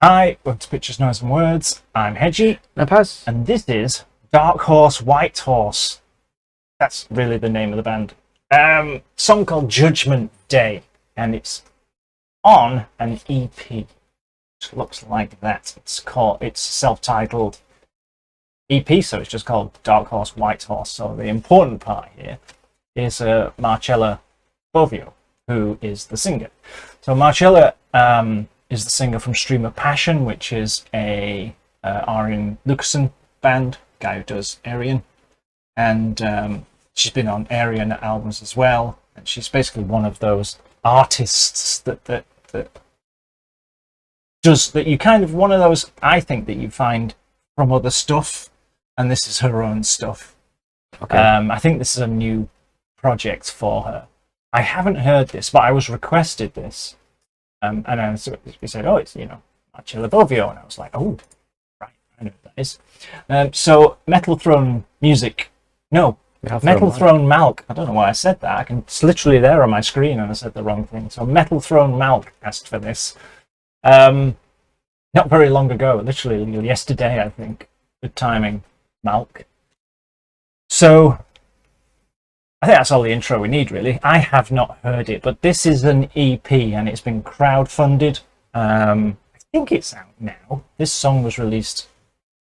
Hi, welcome to Pictures, Noise and Words. I'm Hedgy, No, Paz. and this is Dark Horse, White Horse. That's really the name of the band. Song called Judgment Day, and it's on an EP, which looks like that. It's self-titled EP, so it's just called Dark Horse, White Horse. So the important part here is Marcella Bovio, who is the singer. So Marcella is the singer from Stream of Passion, which is a Arian Lucassen band, guy who does Arian, and she's been on Arian albums as well. And she's basically one of those artists that does that. You kind of one of those, I think, that you find from other stuff, and this is her own stuff. Okay. I think this is a new project for her. I haven't heard this, but I was requested this. And then we said, oh, it's, Marcella Bovio. And I was like, oh, right, I know what that is. So Metal Throne Music. No, Metal Throne Malk. I don't know why I said that. It's literally there on my screen and I said the wrong thing. So Metal Throne Malk asked for this. Not very long ago, literally yesterday, I think. Good timing, Malk. So I think that's all the intro we need, really. I have not heard it, but this is an EP and it's been crowdfunded. I think it's out now. This song was released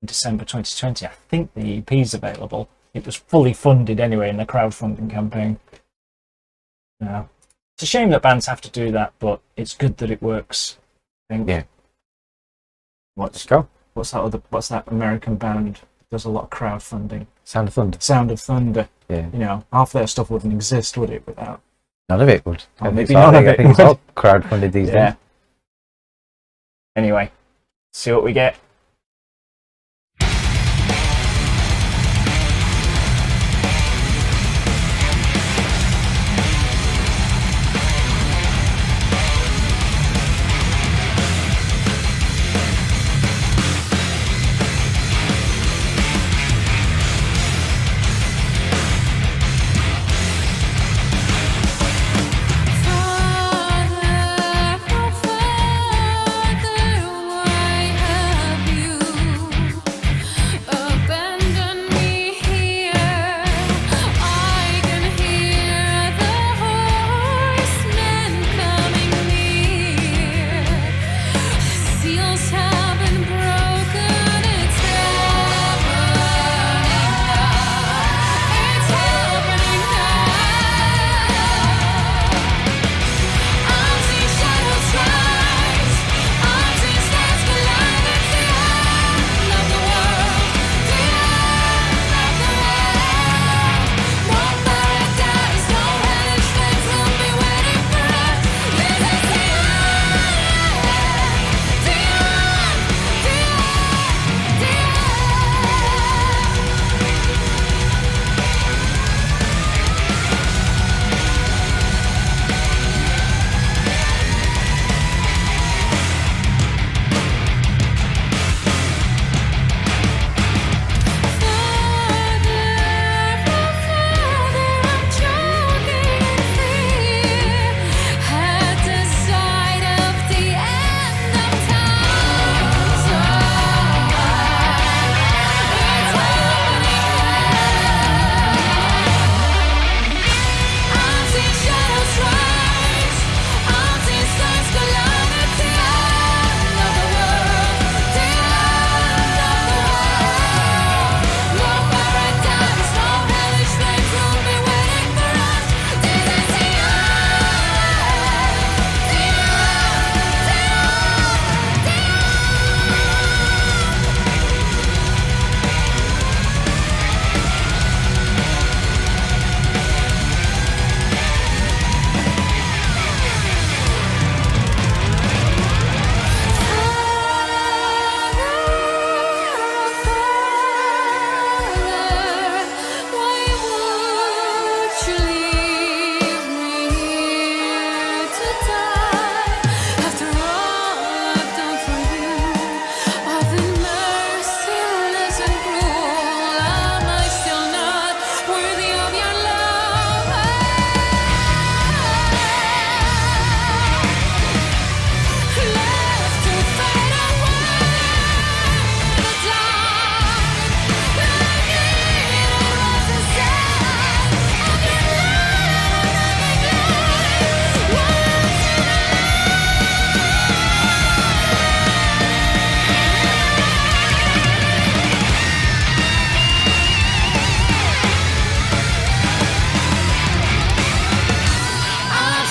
in December 2020. I think the EP is available. It was fully funded anyway in the crowdfunding campaign. Yeah. It's a shame that bands have to do that, but it's good that it works, I think. Yeah. Let's go. What's that American band that does a lot of crowdfunding? Sound of Thunder. Sound of Thunder. Yeah. Half their stuff wouldn't exist, would it, without? None of it would. Oh, maybe none of it. I think it's all crowdfunded these days. Anyway, see what we get.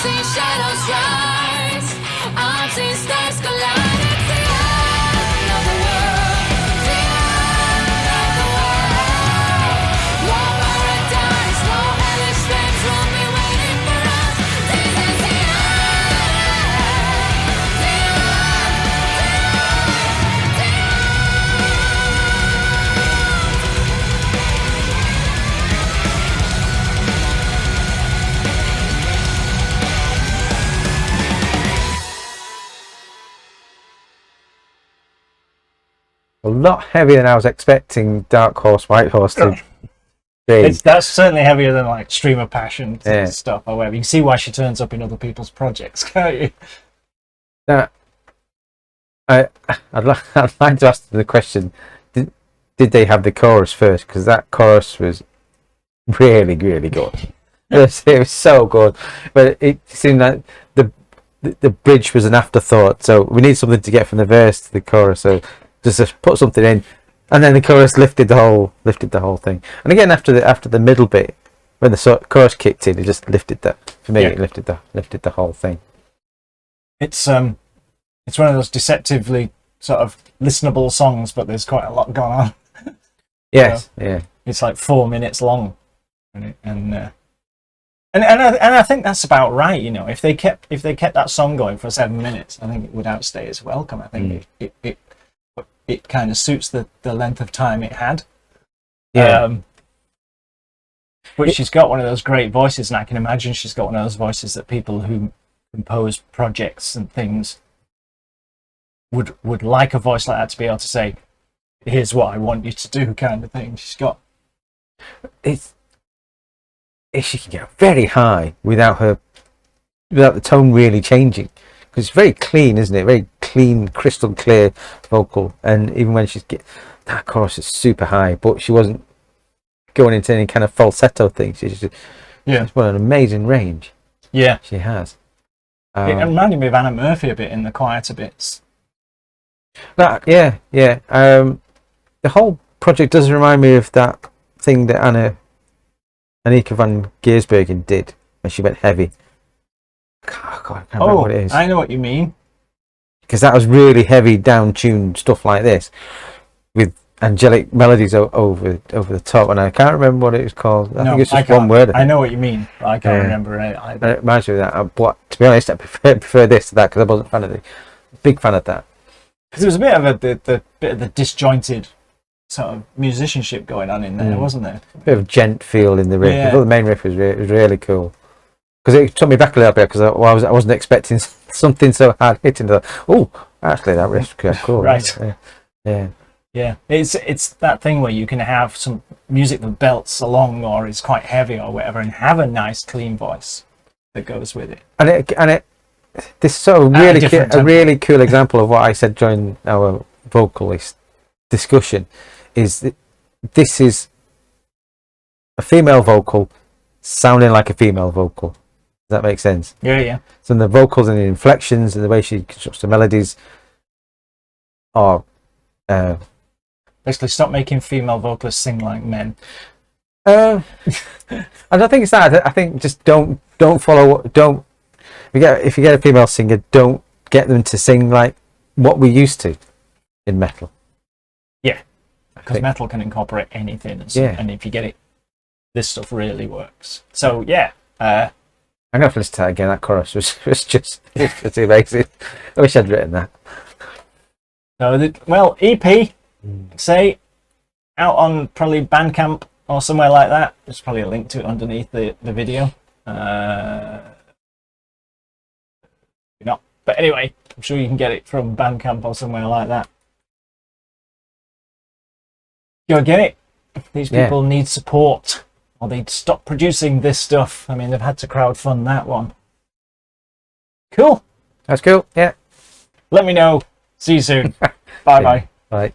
seen shadows rise. I've seen stars collide. It's the end of the world. The end of the world. No paradise, no hellish flames will be waiting for us. This is the end. The end. The A lot heavier than I was expecting Dark Horse, White Horse to be. That's certainly heavier than like Stream of Passion Yeah. stuff or whatever. You can see why she turns up in other people's projects, can't you? Now, I'd like to ask the question: Did they have the chorus first? Because that chorus was really, really good. It was so good, but it seemed like the bridge was an afterthought. So we need something to get from the verse to the chorus. So just put something in, and then the chorus lifted the whole thing. And again, after the middle bit, when the chorus kicked in, it just lifted that. For me, it lifted the whole thing. It's one of those deceptively sort of listenable songs, but there's quite a lot going on. Yes, yeah. It's like 4 minutes long, and I think that's about right. You know, if they kept that song going for 7 minutes, I think it would outstay its welcome. I think it kind of suits the length of time it had. Yeah. But she's got one of those great voices, and I can imagine she's got one of those voices that people who compose projects and things would like a voice like that to be able to say, "Here's what I want you to do," kind of thing. She's got. She can get very high without the tone really changing, because it's very clean, isn't it? Very clean, crystal clear vocal, and even when that chorus is super high, but she wasn't going into any kind of falsetto thing. She's got an amazing range. Yeah, she has. It reminded me of Anna Murphy a bit in the quieter bits. The whole project does remind me of that thing that Annika van Giersbergen did when she went heavy. I can't remember what it is. I know what you mean. Because that was really heavy, down-tuned stuff like this, with angelic melodies over the top, and I can't remember what it was called. I think it's just one word. I know what you mean, but I can't remember it either. It reminds me of that. But to be honest, I prefer this to that, because I wasn't a big fan of that. Because there was a bit of the disjointed sort of musicianship going on in there, wasn't there? A bit of gent feel in the riff. Yeah. I thought the main riff was really cool, because it took me back a little bit, because I wasn't expecting something so hard hitting. Oh, actually, that riff's quite cool. Right. Yeah. It's that thing where you can have some music that belts along or is quite heavy or whatever, and have a nice clean voice that goes with it. And this is so a really cool example of what I said during our vocalist discussion, is that this is a female vocal sounding like a female vocal. Does that make sense? Yeah. So the vocals and the inflections and the way she constructs the melodies are basically stop making female vocalists sing like men. I don't think it's that. I think just don't follow. If you get a female singer, don't get them to sing like what we used to in metal. Yeah, because metal can incorporate anything, and if you get it, this stuff really works. So yeah, I'm gonna have to listen to that again. That chorus was just it's amazing. I wish I'd written that. So EP, say, out on probably Bandcamp or somewhere like that. There's probably a link to it underneath the video. Not, but anyway, I'm sure you can get it from Bandcamp or somewhere like that. Go get it. These people need support, or they'd stop producing this stuff. I mean, they've had to crowdfund that one. Cool. That's cool. Yeah. Let me know. See you soon. Bye. Bye.